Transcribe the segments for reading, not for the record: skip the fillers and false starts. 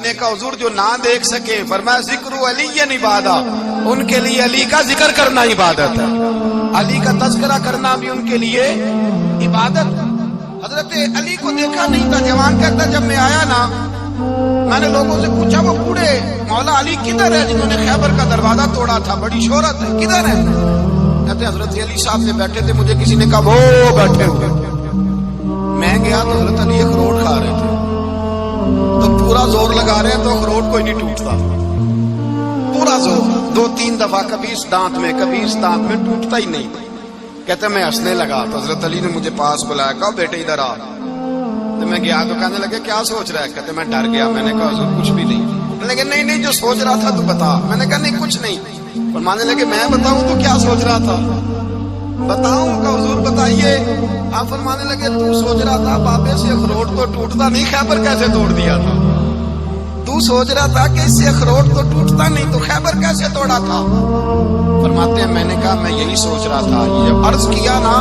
نے کہا حضور جو نہ دیکھ سکے، فرمایا ذکر علی عبادہ، ان کے لیے علی کا ذکر کرنا عبادت ہے، علی کا تذکرہ کرنا بھی ان کے لیے عبادت۔ حضرت علی کو دیکھا نہیں تھا، جوان کہتا جب میں آیا نا میں نے لوگوں سے پوچھا وہ بوڑھے مولا علی کدھر ہے جنہوں نے خیبر کا دروازہ توڑا تھا، بڑی شہرت ہے، کدھر ہے؟ کہتے حضرت علی صاحب سے بیٹھے تھے، مجھے کسی نے کہا وہ بیٹھے ہوئے۔ میں گیا تو حضرت علی اخروٹ کھا رہے تھے، تو پورا زور لگا رہے ہیں تو اخروٹ کوئی نہیں ٹوٹتا، پورا زور 2-3 دفعہ، کبھی اس دانت میں کبھی اس دانت میں، ٹوٹتا ہی نہیں۔ کہتے میں ہنسنے لگا تو حضرت علی نے مجھے پاس بلایا، کہا بیٹے ادھر آ۔ تو میں گیا تو کہنے لگے کیا سوچ رہا ہے؟ کہتے میں ڈر گیا۔ میں نے کہا حضور کچھ بھی نہیں۔ لیکن نہیں جو سوچ رہا تھا تو بتا۔ میں نے کہا نہیں کچھ نہیں۔ فرمانے لگے میں بتاؤں تو کیا سوچ رہا تھا؟ بتاؤں؟ کہ حضور بتائیے۔ آپ فرمانے لگے تو سوچ رہا تھا بابے سے اخروٹ تو ٹوٹتا نہیں، خیبر کیسے توڑ دیا تھا؟ تو سوچ رہا تھا کہ اس سے اخروٹ تو ٹوٹتا نہیں تو خیبر کیسے توڑا تھا؟ فرماتے ہیں میں نے کہا میں یہی سوچ رہا تھا۔ یہ عرض کیا نا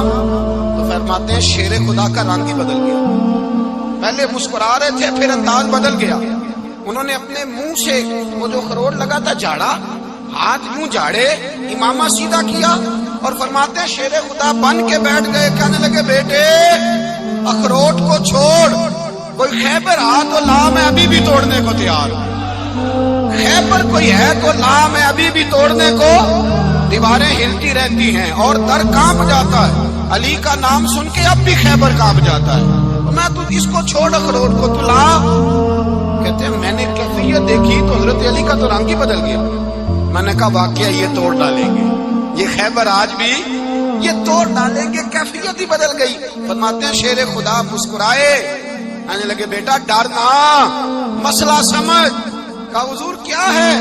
تو فرماتے ہیں شیر خدا کا رنگ ہی بدل گیا، پہلے مسکرا رہے تھے پھر انداز بدل گیا۔ انہوں نے اپنے منہ سے وہ جو خروٹ لگا تھا جھاڑا، ہاتھ یوں جھاڑے، امامہ سیدھا کیا اور فرماتے ہیں شیر خدا بن کے بیٹھ گئے۔ کہنے لگے بیٹے اخروٹ کو چھوڑ، کوئی خیبر آ تو لا، میں ابھی بھی توڑنے کو تیار ہوں۔ خیبر کوئی ہے تو لا، میں ابھی بھی توڑنے کو۔ دیواریں ہلتی رہتی ہیں اور در کانپ جاتا ہے، علی کا نام سن کے اب بھی خیبر کانپ جاتا ہے۔ میں تو اس کو چھوڑ اخروٹ کو تو لا۔ کہتے ہیں میں نے کیفیت دیکھی تو حضرت علی کا تو رنگ ہی بدل گیا۔ میں نے کہا واقعہ یہ توڑ ڈالیں گے، یہ خیبر آج بھی یہ توڑ ڈالیں گے، کیفیت ہی بدل گئی۔ فرماتے ہیں شیر خدا مسکرائے، کہنے لگے بیٹا ڈرنا، مسئلہ سمجھ۔ کہا حضور کیا ہے؟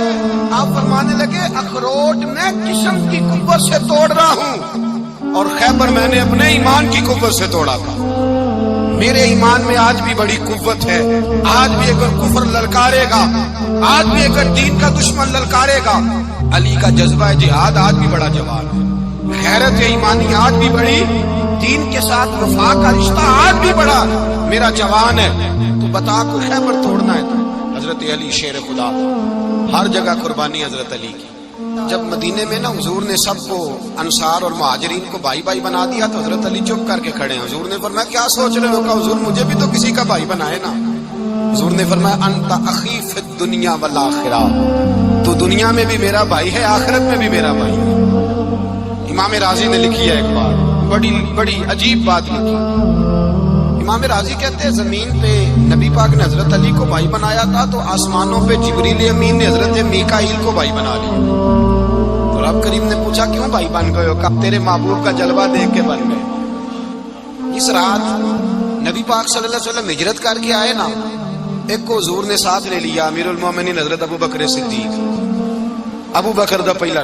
آپ فرمانے لگے اخروٹ میں جسم کی قوت سے توڑ رہا ہوں اور خیبر میں نے اپنے ایمان کی قوت سے توڑا تھا۔ میرے ایمان میں آج بھی بڑی قوت ہے، آج بھی اگر کفر للکارے گا، آج بھی اگر دین کا دشمن للکارے گا، علی کا جذبہ جہاد آج بھی بڑا جوان ہے، غیرت ایمانی آج بھی بڑی، دین کے ساتھ وفا کا رشتہ آج بھی بڑا میرا جوان ہے۔ تو بتا کوئی خیبر توڑنا ہے تو حضرت علی شیر خدا، ہر جگہ قربانی حضرت علی کی۔ جب مدینے میں نا حضور نے سب کو انصار اور مہاجرین کو بھائی بھائی بنا دیا تو حضرت علی چپ کر کے کھڑے ہیں۔ حضور نے فرمایا کیا سوچ رہے ہو؟ کہا حضور مجھے بھی تو کسی کا بھائی بنائے نا۔ حضور نے فرمایا انت اخی فی الدنیا والآخرہ، تو دنیا میں بھی میرا بھائی ہے، آخرت میں بھی میرا بھائی ہے۔ امام راضی نے لکھی ہے ایک بات، بڑی عجیب بات لکھی۔ امام راضی کہتے ہیں زمین پہ نبی پاک نے حضرت علی کو بھائی بنایا تھا تو آسمانوں پہ جبریل امین نے حضرت میکائیل کو بھائی بنا لیا۔ تو رب کریم نے پوچھا کیوں بھائی بن گئے ہو؟ کہا تیرے محبوب کا جلوہ دیکھ کے بن گئے۔ اس رات نبی پاک صلی اللہ علیہ وسلم ہجرت کر کے آئے نا، ایک کو حضور نے ساتھ لے لیا، امیر المومنین حضرت ابو بکر صدیق۔ ابو بکر دا پہلا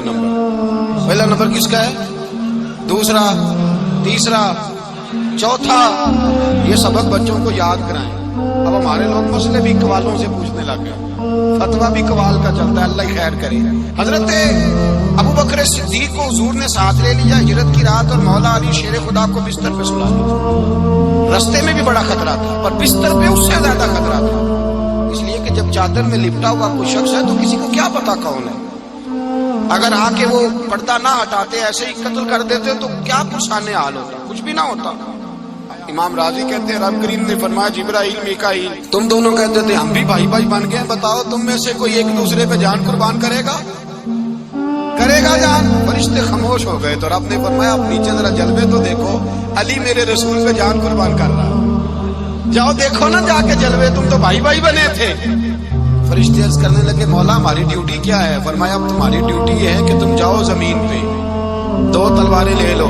نمبر کس کا ہے؟ دوسرا، تیسرا، چوتھا، یہ سبق بچوں کو یاد کرائیں۔ اب ہمارے لوگ مسئلے بھی قوالوں سے پوچھنے لگ گئے، فتویٰ بھی قوال کا چلتا ہے، اللہ خیر کرے۔ حضرت ابو بکر صدیق کو حضور نے ساتھ لے لیا ہجرت کی رات، اور مولا علی شیر خدا کو بستر پہ سلا دیا۔ رستے میں بھی بڑا خطرہ تھا پر بستر پہ اس سے زیادہ خطرہ تھا، اس لیے کہ جب چادر میں لپٹا ہوا کوئی شخص ہے تو کسی کو کیا پتا کون ہے، اگر آ کے وہ پردہ نہ ہٹاتے ایسے ہی قتل کر دیتے تو کیا پرسانے حال ہوتا، کچھ بھی نہ ہوتا۔ امام راضی کہتے ہیں رب کریم نے فرمایا جبرائیل میکائیل تم دونوں کہتے تھے ہم بھی بھائی بھائی بن گئے، بتاؤ تم میں سے کوئی ایک دوسرے پہ جان قربان کرے گا جان؟ فرشتے خاموش ہو گئے تو رب نے فرمایا آپ نیچے ذرا جلوے تو دیکھو، علی میرے رسول پہ جان قربان کر رہا ہے، جاؤ دیکھو نا جا کے جلوے، تم تو بھائی بھائی بنے تھے۔ فرشتے عرض کرنے لگے مولا ہماری ڈیوٹی کیا ہے؟ فرمایا اب تمہاری ڈیوٹی یہ ہے کہ تم جاؤ زمین پہ 2 تلواریں لے لو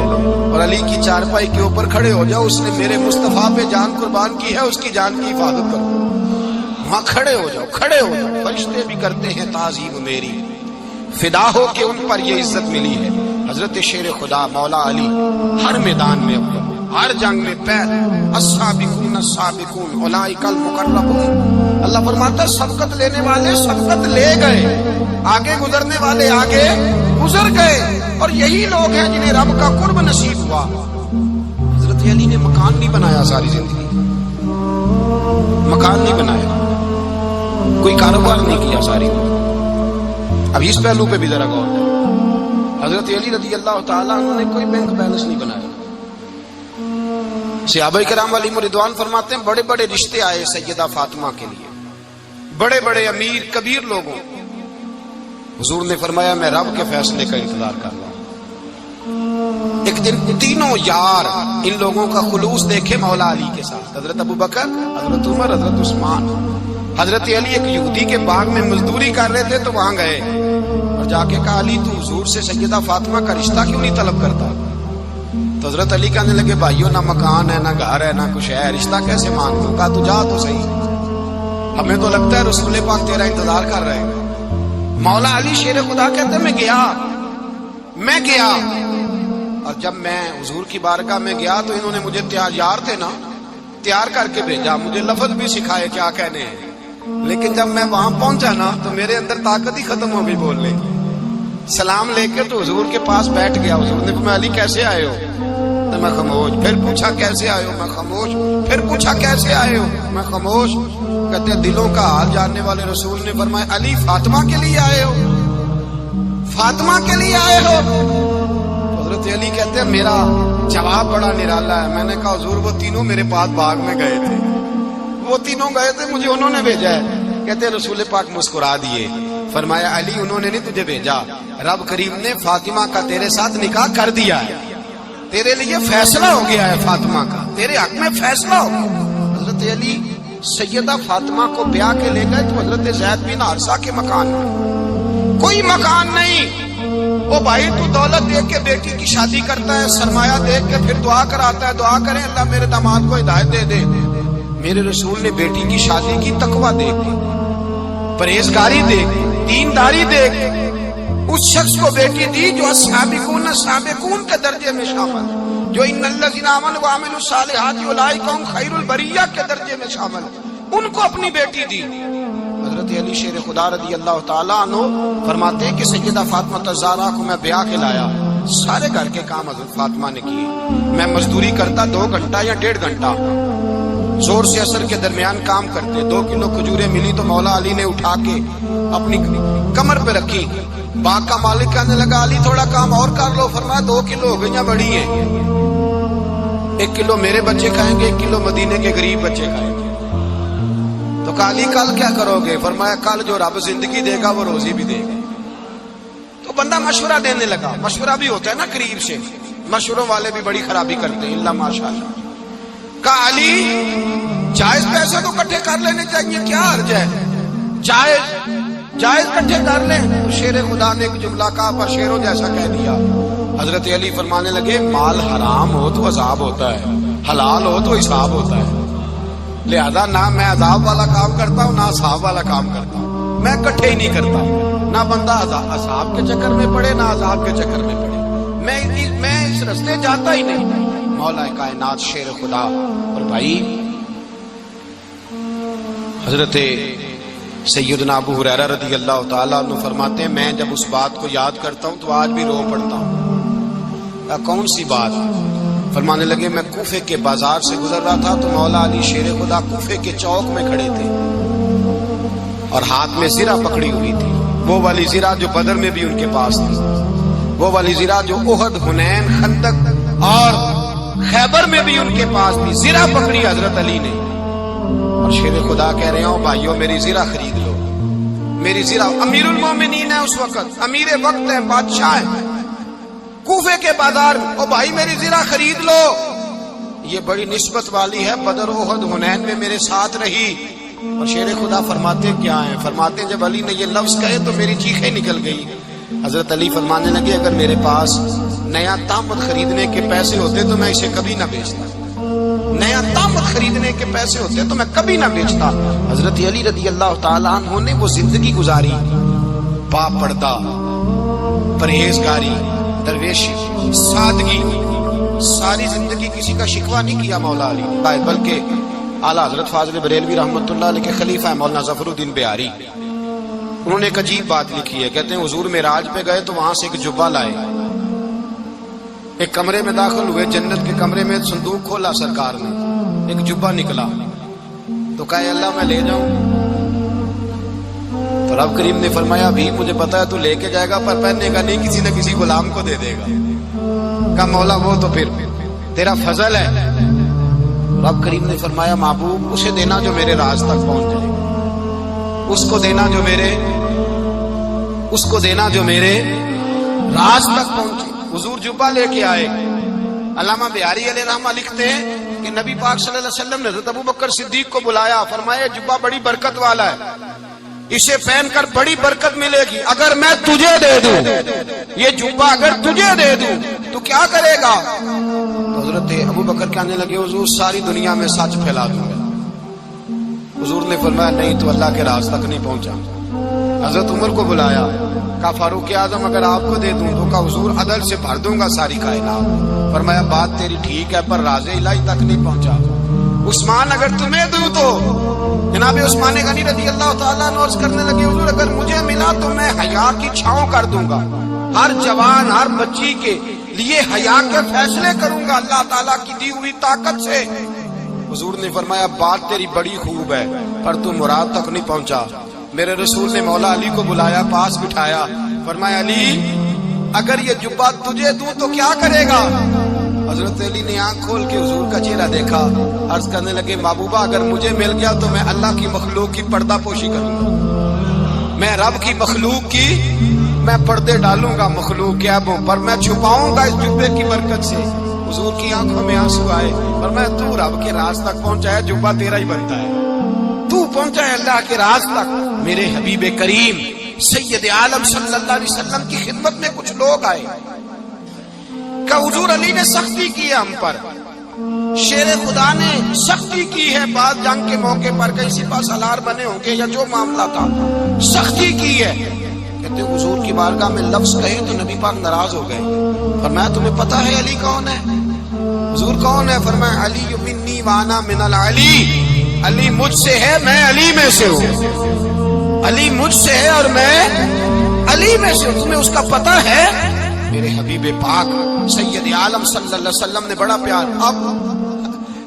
اور علی کی چارپائی کے اوپر کھڑے ہو جاؤ، اس نے میرے مصطفیٰ پہ جان قربان کی ہے، اس کی جان کی حفاظت کرو۔ وہاں کھڑے ہو جاؤ۔ فرشتے بھی کرتے ہیں تعظیم میری، فدا ہو کہ ان پر یہ عزت ملی ہے۔ حضرت شیر خدا مولا علی ہر میدان میں اول، ہر جنگ میں پیر، السابقون السابقون اولئک المقربون۔ اللہ فرماتا سبقت لینے والے سبقت لے گئے، آگے گزرنے والے آگے گزر گئے، اور یہی لوگ ہیں جنہیں رب کا قرب نصیب ہوا۔ حضرت علی نے مکان نہیں بنایا، ساری زندگی مکان نہیں بنایا، کوئی کاروبار نہیں کیا ساری عمر. اب اس پہلو پہ بھی ذرا غور کریں. حضرت علی رضی اللہ تعالیٰ عنہ نے کوئی بینک بیلنس نہیں بنایا. صحابہ کرام علیہم رضوان فرماتے ہیں بڑے بڑے رشتے آئے سیدہ فاطمہ کے لیے، بڑے بڑے امیر کبیر لوگوں. حضور نے فرمایا میں رب کے فیصلے کا انتظار کر رہا ہوں. ایک دن تینوں یار ان لوگوں کا خلوص دیکھے مولا علی کے ساتھ، حضرت ابو بکر، حضرت عمر، حضرت عثمان. حضرت علی ایک یہودی کے باغ میں مزدوری کر رہے تھے تو وہاں گئے اور جا کے کہا علی تو حضور سے سیدہ فاطمہ کا رشتہ کیوں نہیں طلب کرتا؟ تو حضرت علی کہنے لگے بھائیو نہ مکان ہے، نہ گھر ہے، نہ کچھ ہے، رشتہ کیسے مانگوں؟ کہا تو جا تو صحیح، ہمیں تو لگتا ہے رسول پاک تیرا انتظار کر رہے ہیں. مولا علی شیر خدا کہتے ہیں میں گیا اور جب میں حضور کی بارگاہ میں گیا تو انہوں نے مجھے یار تھے نا تیار کر کے بھیجا، مجھے لفظ بھی سکھائے کیا کہنے ہیں. لیکن جب میں وہاں پہنچا نا تو میرے اندر طاقت ہی ختم ہو گئی بولنے کی. سلام لے کے تو حضور کے پاس بیٹھ گیا. حضور نے فرمایا علی کیسے آئے ہو؟ تو میں خاموش. پھر پوچھا کیسے آئے ہو؟ میں خاموش. پھر پوچھا کیسے آئے ہو؟ میں خاموش. کہتے ہیں دلوں کا حال جاننے والے رسول نے فرمایا علی فاطمہ کے لیے آئے ہو؟ فاطمہ کے لیے آئے ہو؟ حضرت علی کہتے ہیں میرا جواب بڑا نرالا ہے. میں نے کہا حضور وہ تینوں میرے پاس باغ میں گئے تھے، وہ تینوں گئے تھے، مجھے انہوں نے بھیجا ہے. کہتے ہیں رسول پاک مسکرا دیے، فرمایا علی انہوں نے نہیں تجھے بھیجا، رب کریم نے فاطمہ کا تیرے ساتھ نکاح کر دیا ہے، تیرے لیے فیصلہ ہو گیا ہے، فاطمہ کا تیرے حق میں فیصلہ ہو گیا. حضرت علی سیدہ فاطمہ کو بیاہ کے لے گئے تو حضرت زید بن حارثہ کے مکان میں کوئی مکان نہیں. وہ بھائی تو دولت دیکھ کے بیٹی کی شادی کرتا ہے، سرمایہ دیکھ کے پھر دعا کراتا ہے، دعا کریں اللہ میرے داماد کو ہدایت دے دے. میرے رسول نے بیٹی کی شادی کی تقوی دیکھ کے، پرہیزگاری دیکھ، دینداری دیکھ اس شخص کو بیٹی دی جو السابقون کے درجے میں شامل، جو ان الذین آمنوا وعملوا الصالحات اولئک هم خیر البریہ کے درجے میں شامل، ان کو اپنی بیٹی دی. حضرت علی شیر خدا رضی اللہ تعالیٰ عنہ فرماتے ہیں کہ سیدہ فاطمہ الزہرا کو میں بیاہ کے لایا، سارے گھر کے کام حضرت فاطمہ نے کیے. میں مزدوری کرتا 2 گھنٹہ یا 1.5 گھنٹہ، زور سے اثر کے درمیان کام کرتے. 2 کلو کھجوریں ملی تو مولا علی نے اٹھا کے اپنی کمر پہ رکھی. باغ کا مالک کہنے لگا علی تھوڑا کام اور کر لو. فرمایا 2 کلو ہو گئی بڑی ہیں، 1 کلو میرے بچے کھائیں گے، 1 کلو مدینے کے غریب بچے کھائیں گے. تو کہا علی کل کیا کرو گے؟ فرمایا کل جو رب زندگی دے گا وہ روزی بھی دے گا. تو بندہ مشورہ دینے لگا. مشورہ بھی ہوتا ہے نا قریب سے، مشوروں والے بھی بڑی خرابی کرتے ہیں اللہ ماشاءاللہ. کہا علی جائز پیسے تو اکٹھے کر لینے چاہیے، کیا حرج ہے، جائز اکٹھے کر لیں. شیر خدا نے ایک جملہ کہا پر شیروں جیسا کہہ دیا. حضرت علی فرمانے لگے مال حرام ہو تو عذاب ہوتا ہے، حلال ہو تو حساب ہوتا ہے. لہذا نہ میں عذاب والا کام کرتا ہوں نہ حساب والا کام کرتا ہوں، میں اکٹھے ہی نہیں کرتا. نہ بندہ عذاب کے چکر میں پڑے نہ عذاب کے چکر میں پڑے، میں اس رستے جاتا ہی نہیں. مولا کائنات شیر خدا. اور بھائی حضرت سیدنا ابو ہریرہ رضی اللہ تعالیٰ عنہ فرماتے ہیں میں جب اس بات کو یاد کرتا ہوں تو آج بھی رو پڑتا ہوں. کون سی بات؟ فرمانے لگے میں کوفے کے بازار سے گزر رہا تھا تو مولا علی شیر خدا کوفے کے چوک میں کھڑے تھے اور ہاتھ میں زرہ پکڑی ہوئی تھی، وہ والی زرہ جو بدر میں بھی ان کے پاس تھی، وہ والی زرہ جو احد، حنین، خندق اور خیبر میں بھی ان کے پاس تھی. زرہ پکڑی حضرت علی نے اور شیر خدا کہہ رہے ہوں بھائیو میری زرہ خرید لو. میری زرہ امیر المومنین ہے اس وقت، امیر وقت ہے، بادشاہ ہے، کوفے کے بازار میں. او بھائی میری زرہ خرید لو. یہ بڑی نسبت والی ہے، بدر، احد، حنین میں میرے ساتھ رہی. اور شیر خدا فرماتے کیا ہیں؟ فرماتے ہیں جب علی نے یہ لفظ کہے تو میری چیخیں نکل گئی. حضرت علی فرمانے لگے اگر میرے پاس نیا تامت خریدنے کے پیسے ہوتے تو میں اسے کبھی نہ بیچتا. نیا تامت خریدنے کے پیسے ہوتے تو میں کبھی نہ بیچتا. حضرت علی رضی اللہ تعالیٰ عنہ نے وہ زندگی گزاری، با پردہ، پرہیزگاری، درویشی، سادگی، ساری زندگی کسی کا شکوہ نہیں کیا مولا علی، بلکہ اعلیٰ حضرت فاضل بریلوی رحمۃ اللہ علیہ کے خلیفہ مولانا ظفر الدین بہاری، انہوں نے ایک عجیب بات لکھی ہے. کہتے ہیں حضور معراج پہ گئے تو وہاں سے ایک جبہ لائے، ایک کمرے میں داخل ہوئے، جنت کے کمرے میں صندوق کھولا سرکار نے، ایک جبہ نکلا تو کہا اللہ میں لے جاؤں. تو رب کریم نے فرمایا بھی مجھے پتا ہے تو لے کے جائے گا پر پہننے کا نہیں، کسی نہ کسی غلام کو دے دے گا۔ کہا مولا وہ تو پھر تیرا فضل ہے۔ رب کریم نے فرمایا محبوب اسے دینا جو میرے راز تک پہنچ جائے گا، اس کو دینا جو میرے راز تک پہنچے۔ حضور جبہ لے کے آئے۔ علامہ بہاری علیہ رحمہ لکھتے ہیں کہ نبی پاک صلی اللہ علیہ وسلم نے حضرت ابوبکر صدیق کو بلایا، فرمایا جبہ بڑی برکت والا ہے، اسے پہن کر بڑی برکت ملے گی، اگر میں تجھے دے دوں یہ جبہ، اگر تجھے دے دوں تو کیا کرے گا؟ تو حضرت ابوبکر کہنے لگے حضور ساری دنیا میں سچ پھیلا دوں گا۔ حضور نے فرمایا نہیں تو اللہ کے راز تک نہیں پہنچا۔ حضرت عمر کو بلایا، کہا فاروق اعظم اگر آپ کو دے دوں تو کہا حضور عدل سے بھر دوں گا ساری کائنات۔ فرمایا بات تیری ٹھیک ہے پر راز الہی تک نہیں پہنچا۔ عثمان اگر تمہیں دوں تو جناب عثمان غنی رضی اللہ تعالیٰ عنہ عرض کرنے لگے حضور اگر مجھے ملا تو میں حیا کی چھاؤں کر دوں گا، ہر جوان ہر بچی کے لیے حیا کے فیصلے کروں گا اللہ تعالیٰ کی دی ہوئی طاقت سے۔ حضور نے فرمایا بات تیری بڑی خوب ہے پر تو مراد تک نہیں پہنچا۔ میرے رسول نے مولا علی کو بلایا، پاس بٹھایا، فرمایا علی اگر یہ جبہ تجھے دوں تو کیا کرے گا؟ حضرت علی نے آنکھ کھول کے حضور کا چہرہ دیکھا، عرض کرنے لگے محبوبہ اگر مجھے مل گیا تو میں اللہ کی مخلوق کی پردہ پوشی کروں گا، میں رب کی مخلوق کی میں پردے ڈالوں گا مخلوق کے عیبوں پر، میں چھپاؤں گا اس جبے کی برکت سے۔ حضور کی آنکھوں میں آنسو آئے، فرمایا تو رب کے راز تک پہنچا ہے، جبہ تیرا ہی بنتا ہے، تو پہنچا ہے اللہ کے راز تک۔ میرے حبیب کریم سید عالم صلی اللہ علیہ وسلم کی خدمت میں کچھ لوگ آئے کہ حضور علی نے سختی کی ہے ہم پر، شیر خدا نے سختی کی ہے، بعد جنگ کے موقع پر کئی سپاہ سالار بنے ہوں گے یا جو معاملہ تھا سختی کی ہے۔ کہتے حضور کی بارگاہ میں لفظ کہے تو نبی پاک ناراض ہو گئے۔ فرمایا تمہیں پتا ہے علی کون ہے؟ حضور کون ہے؟ فرمایا علی منی وانا من العلی، علی مجھ سے ہے میں علی میں سے ہوں، علی مجھ سے ہے اور میں علی میں سے ہوں، تمہیں اس کا پتہ ہے؟ میرے حبیب پاک سید عالم صلی اللہ علیہ وسلم نے بڑا پیار۔ اب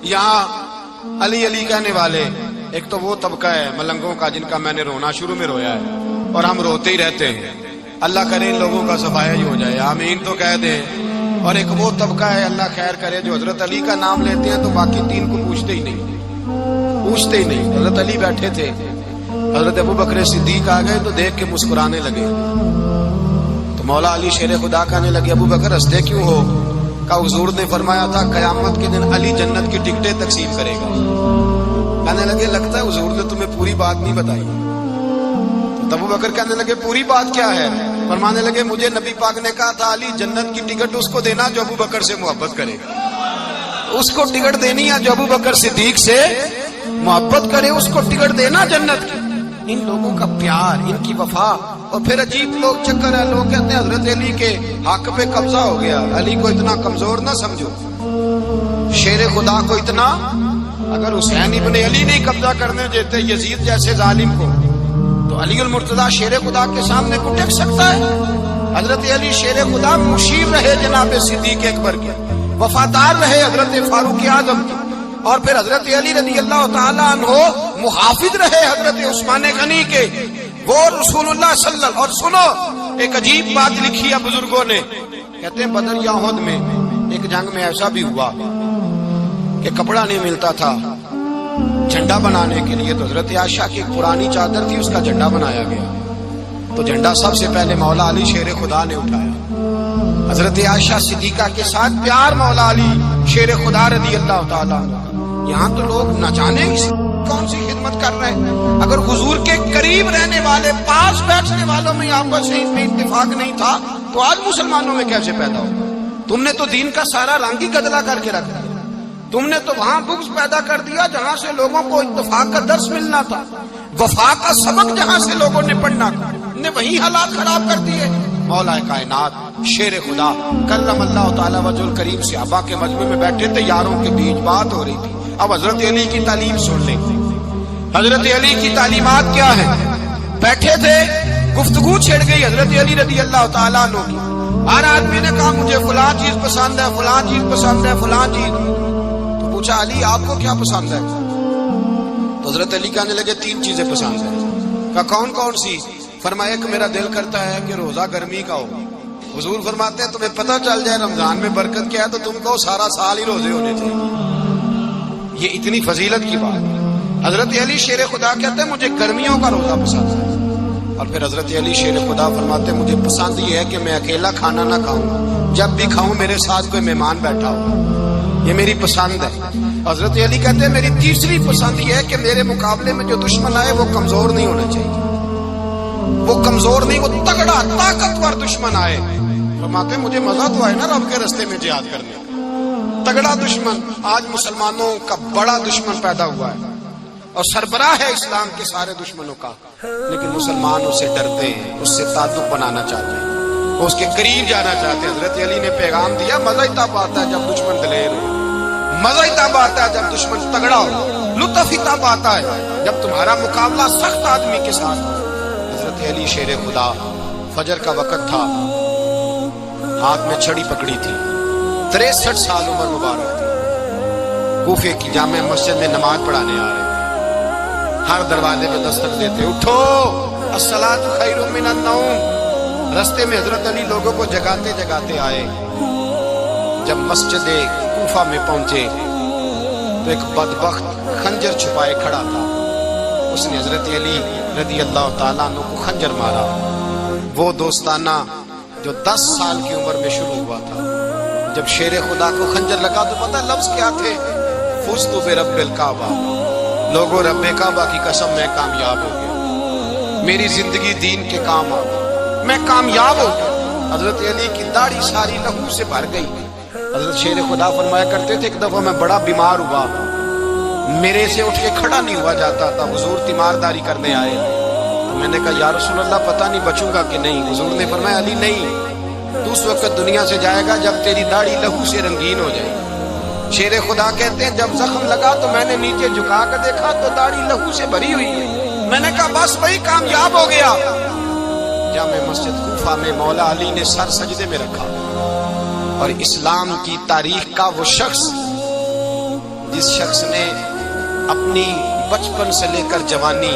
یہاں علی علی کہنے والے ایک تو وہ طبقہ ہے ملنگوں کا جن کا میں نے رونا شروع میں رویا ہے اور ہم روتے ہی رہتے ہیں، اللہ کرے ان لوگوں کا صفایا ہی ہو جائے، آمین تو کہہ دیں۔ اور ایک وہ طبقہ ہے اللہ خیر کرے جو حضرت علی کا نام لیتے ہیں تو باقی تین کو پوچھتے ہی نہیں۔ حضرت علی بیٹھے تھے، حضرت ابوبکر صدیق آ گئے تو دیکھ کے مسکرانے لگے، تو مولا علی شیر خدا کہنے لگے ابوبکر ہنستے کیوں ہو؟ کہ حضور نے فرمایا تھا قیامت کے دن علی جنت کی ٹکٹیں تقسیم کرے گا۔ کہنے لگے لگتا ہے حضور نے تمہیں پوری بات نہیں بتائی۔ تو ابوبکر کہنے لگے پوری بات کیا ہے؟ فرمانے لگے مجھے نبی پاک نے کہا تھا علی جنت کی ٹکٹ اس کو دینا جو ابوبکر سے محبت کرے گا، اس کو ٹکٹ دینی ہے جو ابوبکر صدیق سے محبت کرے، اس کو ٹکٹ دینا جنت کی۔ ان لوگوں کا پیار، ان کی وفا۔ اور پھر عجیب لوگ چکر ہے، لوگ کہتے ہیں حضرت علی کے حق پہ قبضہ ہو گیا، علی کو اتنا کمزور نہ سمجھو، شیر خدا کو اتنا، اگر حسین ابن علی نہیں قبضہ کرنے دیتے یزید جیسے ظالم کو تو علی المرتضیٰ شیر خدا کے سامنے کو ٹک سکتا ہے؟ حضرت علی شیر خدا مشیر رہے جناب صدیق اکبر کے، وفادار رہے حضرت فاروق اعظم کے، اور پھر حضرت علی رضی اللہ تعالیٰ عنہ محافظ رہے حضرت عثمان غنی کے، وہ رسول اللہ صلی اللہ۔ اور سنو ایک عجیب بات لکھی ہے بزرگوں نے، کہتے ہیں بدر یا احد میں ایک جنگ میں ایسا بھی ہوا کہ کپڑا نہیں ملتا تھا جھنڈا بنانے کے لیے، تو حضرت عائشہ کی ایک پرانی چادر تھی، اس کا جھنڈا بنایا گیا، تو جھنڈا سب سے پہلے مولا علی شیر خدا نے اٹھایا۔ حضرت عائشہ صدیقہ کے ساتھ پیار مولا علی شیر خدا رضی اللہ تعالیٰ عنہ۔ یہاں تو لوگ نہ جانے کون سی خدمت کر رہے ہیں، اگر حضور کے قریب رہنے والے پاس بیٹھنے والوں میں آپس میں اتفاق نہیں تھا تو آج مسلمانوں میں کیسے پیدا ہو؟ تم نے تو دین کا سارا رنگ ہی گدلا کر کے رکھ دیا، تم نے تو وہاں بغض پیدا کر دیا جہاں سے لوگوں کو اتفاق کا درس ملنا تھا، وفا کا سبق جہاں سے لوگوں نے پڑھنا تھا، نے وہی حالات خراب کر دیے۔ مولا کائنات شیر خدا کرم اللہ تعالی وجہ الکریم صحابہ کے مجمع میں بیٹھے تھے، یاروں کے بیچ بات ہو رہی تھی۔ اب حضرت علی کی تعلیم سن لیں، حضرت علی کی تعلیمات کیا ہے؟ بیٹھے تھے، گفتگو چھڑ گئی حضرت علی رضی اللہ تعالیٰ عنہ کی، ہر آدمی نے کہا مجھے فلاں چیز پسند ہے، فلاں چیز پسند ہے، فلاں چیز۔ تو پوچھا علی آپ کو کیا پسند ہے؟ تو حضرت علی کہنے لگے 3 چیزیں پسند ہیں۔ کہا کون کون سی؟ فرمایا کہ میرا دل کرتا ہے کہ روزہ گرمی کا ہو. حضور فرماتے ہیں تمہیں پتہ چل جائے رمضان میں برکت کیا ہے تو تم کو سارا سال ہی روزے ہونے چاہیے. یہ اتنی فضیلت کی بات ہے. حضرت علی شیر خدا کہتے ہیں مجھے گرمیوں کا روزہ پسند ہے. اور پھر حضرت علی شیر خدا فرماتے ہیں مجھے پسند یہ ہے کہ میں اکیلا کھانا نہ کھاؤں, جب بھی کھاؤں میرے ساتھ کوئی مہمان بیٹھا ہو, یہ میری پسند ہے. حضرت علی کہتے ہیں میری تیسری پسند یہ ہے کہ میرے مقابلے میں جو دشمن آئے وہ کمزور نہیں ہونا چاہیے, وہ کمزور نہیں, وہ تگڑا طاقتور دشمن آئے. فرماتے ہیں مجھے مزہ تو آئے نا رب کے راستے میں جہاد کرنے کا. تگڑا دشمن, آج مسلمانوں کا بڑا دشمن پیدا ہوا ہے اور سربراہ ہے اسلام کے سارے دشمنوں کا, لیکن مسلمان اس سے ڈرتے ہیں, اس سے تعلق بنانا چاہتے ہیں, وہ اس کے قریب جانا چاہتے ہیں. حضرت علی نے پیغام دیا مزہ ہی تب آتا ہے جب دشمن دلیر ہو, مزہ ہی تب آتا ہے جب دشمن تگڑا ہو, لطف ہی تب آتا ہے جب تمہارا مقابلہ سخت آدمی کے ساتھ ہو. حضرت علی شیر خدا, فجر کا وقت تھا, ہاتھ میں چھڑی پکڑی تھی, 63 سال عمر مبارک تھی. کوفے کی جامع مسجد میں نماز پڑھانے آ رہے تھے. ہر دروازے میں دستک دیتے اٹھو الصلاۃ خیر من النوم. رستے میں حضرت علی لوگوں کو جگاتے جگاتے آئے. جب مسجد کوفہ میں پہنچے تو ایک بدبخت خنجر چھپائے کھڑا تھا. اس نے حضرت علی رضی اللہ تعالیٰ عنہ کو خنجر مارا. وہ دوستانہ جو 10 سال کی عمر میں شروع ہوا تھا, جب شیر خدا کو خنجر لگا تو پتہ لفظ کیا تھے, فزت برب الکعبہ. لوگوں رب کعبہ کی قسم میں کامیاب ہو گیا, میری زندگی دین کے کام آ گئی, میں کامیاب ہو گیا. حضرت علی کی داڑھی ساری لہو سے بھر گئی. حضرت شیر خدا فرمایا کرتے تھے ایک دفعہ میں بڑا بیمار ہوا, میرے سے اٹھ کے کھڑا نہیں ہوا جاتا تھا. حضور تیمارداری کرنے آئے تو میں نے کہا یا رسول اللہ پتہ نہیں بچوں گا کہ نہیں. حضور نے فرمایا علی نہیں, تو اس وقت دنیا سے جائے گا جب تیری داڑھی لہو سے رنگین ہو جائے. شیر خدا کہتے ہیں جب زخم لگا تو میں نے نیچے جھکا کر دیکھا تو داڑھی لہو سے بھری ہوئی ہے. میں نے کہا بس وہی کامیاب ہو گیا. جامع مسجد کوفہ میں مولا علی نے سر سجدے میں رکھا اور اسلام کی تاریخ کا وہ شخص جس شخص نے اپنی بچپن سے لے کر جوانی,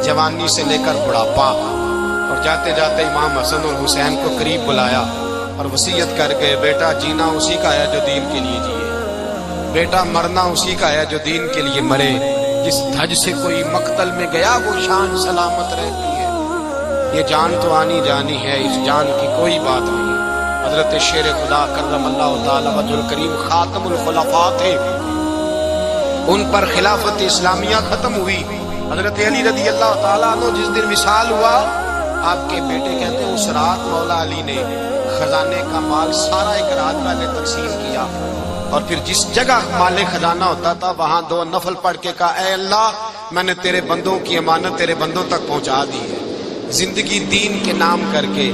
جوانی سے لے کر بڑھاپا, اور جاتے جاتے امام حسن اور حسین کو قریب بلایا اور وصیت کر کے بیٹا جینا اسی کا ہے جو دین کے لیے جیے, بیٹا مرنا اسی کا ہے جو دین کے لیے مرے. جس دھج سے کوئی مقتل میں گیا وہ شان سلامت رہتی ہے. یہ جان تو آنی جانی ہے, اس جان کی کوئی بات نہیں. حضرت شیر خدا کرم اللہ تعالی وجہ الکریم خاتم الخلفاء تھے, ان پر خلافت اسلامیہ ختم ہوئی. حضرت علی رضی اللہ تعالیٰ عنہ جس دن وصال ہوا, آپ کے بیٹے کہتے ہیں اس رات مولا علی نے خزانے کا مال سارا ایک رات پہلے تقسیم کیا, اور پھر جس جگہ مال خزانہ ہوتا تھا وہاں 2 نفل پڑھ کے کہا اے اللہ میں نے تیرے بندوں کی امانت تیرے بندوں تک پہنچا دی ہے. زندگی دین کے نام کر کے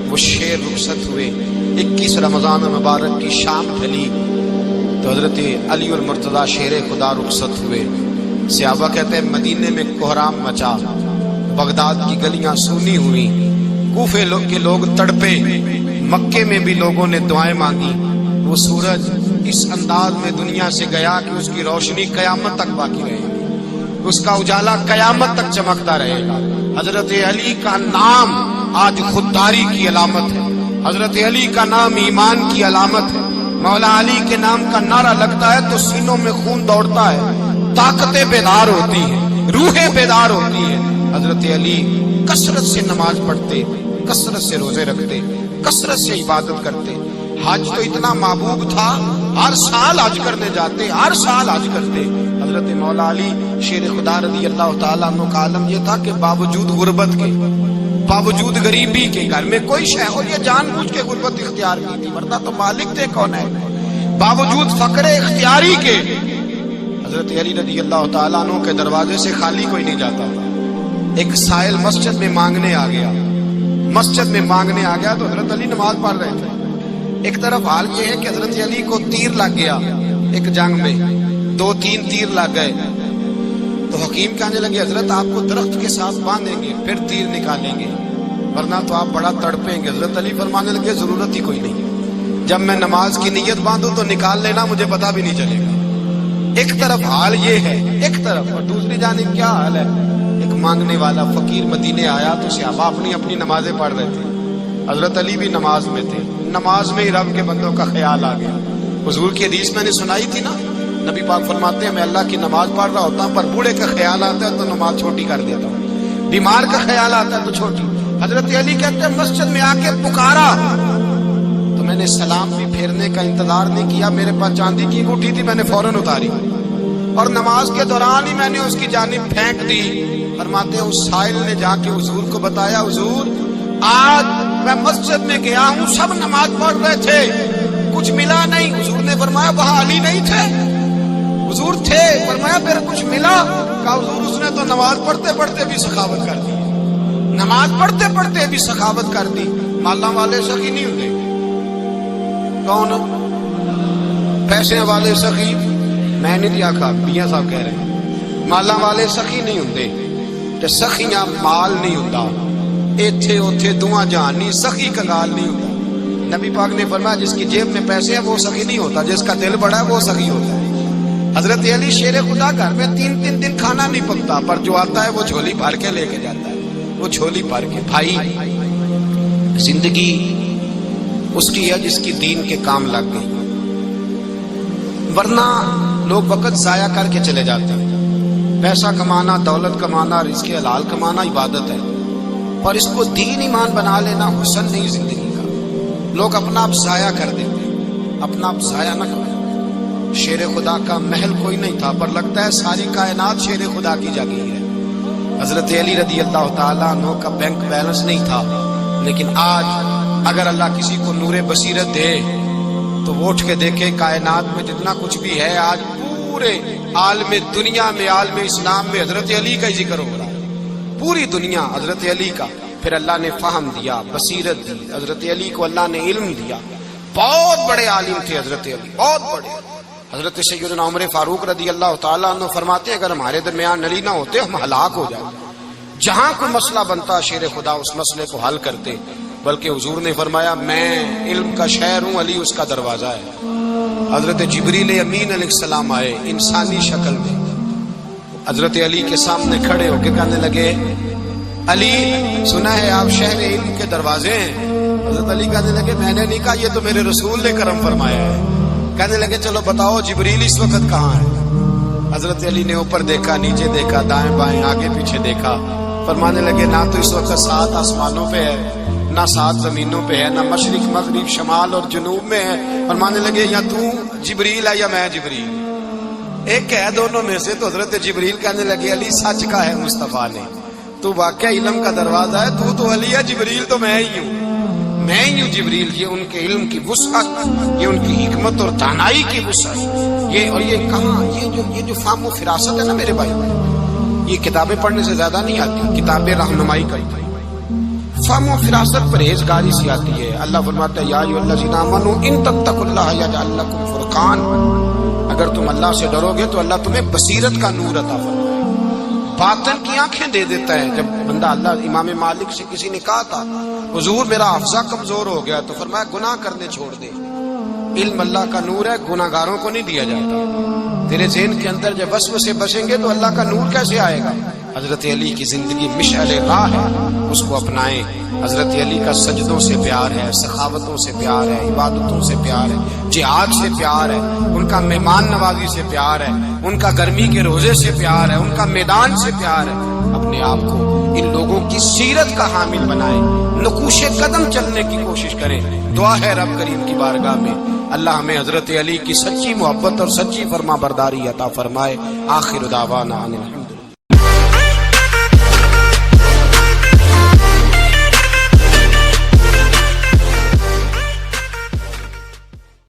وہ شیر رخصت ہوئے. 21 رمضان مبارک کی شام ڈھلی تو حضرت علی المرتضیٰ شیر خدا رخصت ہوئے. صحابہ کہتے ہیں مدینے میں کوہرام مچا, بغداد کی گلیاں سونی ہوئی, کوفے کے لوگ تڑپے, مکے میں بھی لوگوں نے دعائیں مانگی. وہ سورج اس انداز میں دنیا سے گیا کہ اس کی روشنی قیامت تک باقی رہے گی, اس کا اجالا قیامت تک چمکتا رہے گا. حضرت علی کا نام آج خودداری کی علامت ہے, حضرت علی کا نام ایمان کی علامت ہے. مولا علی کے نام کا نعرہ لگتا ہے تو سینوں میں خون دوڑتا ہے, طاقتیں بیدار ہوتی ہیں, روحیں بیدار ہوتی ہیں. حضرت علی کثرت سے نماز پڑھتے, کثرت سے روزے رکھتے, کثرت سے عبادت کرتے. حج تو اتنا محبوب تھا, ہر سال حج کرنے جاتے, ہر سال حج کرتے. حضرت مولا علی شیر خدا رضی اللہ تعالیٰ عنہ کا عالم یہ تھا کہ باوجود غربت کے, باوجود غریبی کے, گھر میں کوئی شے ہو یہ جان بوجھ کے غربت اختیار کی تھی, ورنہ تو مالک تھے کون ہے. باوجود فقر اختیاری کے حضرت علی رضی اللہ تعالیٰ عنہ کے دروازے سے خالی کوئی نہیں جاتا تھا. ایک سائل مسجد میں مانگنے آ گیا, مسجد میں مانگنے آ گیا تو حضرت علی نماز پڑھ رہے تھے. ایک طرف حال یہ ہے کہ حضرت علی کو تیر لگ گیا ایک جنگ میں, 2-3 تیر لگ گئے تو حکیم کہنے لگے حضرت آپ کو درخت کے ساتھ باندھیں گے پھر تیر نکالیں گے ورنہ تو آپ بڑا تڑپیں گے. حضرت علی فرمانے لگے ضرورت ہی کوئی نہیں, جب میں نماز کی نیت باندھوں تو نکال لینا مجھے پتا بھی نہیں چلے گا. ایک طرف حال یہ ہے, ایک طرف, اور دوسری جانب کیا حال ہے, ایک مانگنے والا فقیر مدینے آیا تو صحابہ اپنی اپنی نمازیں پڑھ رہے تھے. حضرت علی بھی نماز میں تھے. نماز میں ہی رب کے بندوں کا خیال آ گیا. حضور کی حدیث میں نے سنائی تھی نا, نبی پاک فرماتے ہیں میں اللہ کی نماز پڑھ رہا ہوتا ہوں پر بوڑھے کا خیال آتا ہے تو نماز چھوٹی کر دیتا ہوں, بیمار کا خیال آتا ہے تو چھوٹی. حضرت علی کہتے ہیں مسجد میں آ کے پکارا تو میں نے سلام بھی پھیرنے کا انتظار نہیں کیا, میرے پاس چاندی کی انگوٹھی تھی, میں نے فوراً اتاری اور نماز کے دوران ہی میں نے اس کی جانب پھینک دی. فرماتے ہیں اس سائل نے جا کے حضور کو بتایا, حضور آج میں مسجد میں گیا ہوں, سب نماز پڑھ رہے تھے, کچھ ملا نہیں. حضور نے فرمایا وہاں علی نہیں تھے؟ حضور تھے. فرمایا پھر کچھ ملا؟ کہا حضور اس نے تو نماز پڑھتے پڑھتے بھی سخاوت کر دی, نماز پڑھتے پڑھتے بھی سخاوت کر دی. مالا والے سخی نہیں ہوتے. کون پیسے والے سخی؟ میں نہیں دیا کھا, میاں صاحب کہہ رہے ہیں مالا والے سخی نہیں ہوتے. تے سخیاں مال نہیں ہوتا, ایتھے اوتھے دعا جہان نہیں, سخی کا گال نہیں ہوتا. نبی پاک نے فرمایا جس کی جیب میں پیسے ہیں وہ سخی نہیں ہوتا, جس کا دل بڑا ہے وہ سخی ہوتا ہے. حضرت علی شیر خدا گھر میں 3 دن کھانا نہیں پکتا, پر جو آتا ہے وہ جھولی بھر کے لے کے جاتا ہے, وہ جھولی بھر کے. بھائی زندگی اس کی ہے جس کی دین کے کام لگ گئی, ورنہ لوگ وقت ضائع کر کے چلے جاتے ہیں. پیسہ کمانا, دولت کمانا, رزق حلال کمانا عبادت ہے, اور اس کو دین ایمان بنا لینا حسن نہیں زندگی کا. لوگ اپنا آپ ضائع کر دیتے ہیں, اپنا آپ ضائع نہ کریں. شیر خدا کا محل کوئی نہیں تھا, پر لگتا ہے ساری کائنات شیر خدا کی جگہ ہے. حضرت علی رضی اللہ تعالیٰ عنہ کا بینک بیلنس نہیں تھا, لیکن آج اگر اللہ کسی کو نور بصیرت دے تو وہ اٹھ کے دیکھے کائنات میں جتنا کچھ بھی ہے آج پورے عالم دنیا میں, عالم اسلام میں حضرت علی کا ہی ذکر ہو رہا ہے. پوری دنیا حضرت علی کا. پھر اللہ نے فہم دیا, بصیرت دی, حضرت علی کو اللہ نے علم دیا. بہت بڑے عالم تھے حضرت علی, بہت بڑے. حضرت سیدنا عمر فاروق رضی اللہ تعالیٰ عنہ فرماتے ہیں اگر ہمارے درمیان علی نہ ہوتے ہم ہلاک ہو جائیں. جہاں کوئی مسئلہ بنتا شیر خدا اس مسئلے کو حل کرتے, بلکہ حضور نے فرمایا میں علم کا شہر ہوں, علی اس کا دروازہ ہے. حضرت جبریل امین علیہ السلام آئے انسانی شکل میں, حضرت علی کے سامنے کھڑے ہو کے کہنے لگے علی سنا ہے آپ شہر علم کے دروازے ہیں. حضرت علی کہنے لگے میں نے نہیں کہا, یہ تو میرے رسول نے کرم فرمایا ہے. کہنے لگے چلو بتاؤ جبریل اس وقت کہاں ہے؟ حضرت علی نے اوپر دیکھا, نیچے دیکھا, دائیں بائیں, آگے پیچھے دیکھا. فرمانے لگے نہ تو اس وقت 7 آسمانوں پہ ہے, نہ 7 زمینوں پہ ہے, نہ مشرق مغرب شمال اور جنوب میں ہے. فرمانے لگے یا تو جبریل ہے یا میں جبریل, ایک ہے دونوں میں سے. تو حضرت جبریل کہنے لگے علی سچ کا ہے مصطفیٰ نے, تو واقعہ علم کا دروازہ ہے, تو علی ہے, جبریل تو میں ہی ہوں, میں ہی ہوں جبریل. یہ ان کے علم کی وسعت, یہ ان کی حکمت اور دانائی کی وسعت. یہ اور یہ کہاں یہ جو فہم و فراست ہے نا میرے بھائی, یہ کتابیں پڑھنے سے زیادہ نہیں آتی, کتابیں رہنمائی کرتی. فہم و فراست پرہیزگاری سے آتی ہے. اللہ فرماتا ہے یا ایھا الذین آمنوا ان تتقوا اللہ یجعل لکم فرقان, اگر تم اللہ سے ڈرو گے تو اللہ تمہیں بصیرت کا نور عطا فرمائے, باطن کی آنکھیں دے دیتا ہے. جب بندہ اللہ, امام مالک سے کسی نے کہا تھا حضور میرا حافظہ کمزور ہو گیا, تو فرمایا گناہ کرنے چھوڑ دے, علم اللہ کا نور ہے, گناہ گاروں کو نہیں دیا جاتا. تیرے ذہن کے اندر جب وسوسے بسیں گے تو اللہ کا نور کیسے آئے گا؟ حضرت علی کی زندگی مشعل راہ ہے, اس کو اپنائیں. حضرت علی کا سجدوں سے پیار ہے, سخاوتوں سے پیار ہے, عبادتوں سے پیار ہے, جہاد سے پیار ہے, ان کا مہمان نوازی سے پیار ہے, ان کا گرمی کے روزے سے پیار ہے, ان کا میدان سے پیار ہے. اپنے آپ کو ان لوگوں کی سیرت کا حامل بنائیں, نقوش قدم چلنے کی کوشش کریں. دعا ہے رب کریم کی بارگاہ میں اللہ ہمیں حضرت علی کی سچی محبت اور سچی فرما برداری عطا فرمائے. آخر دعوانا ان الحمد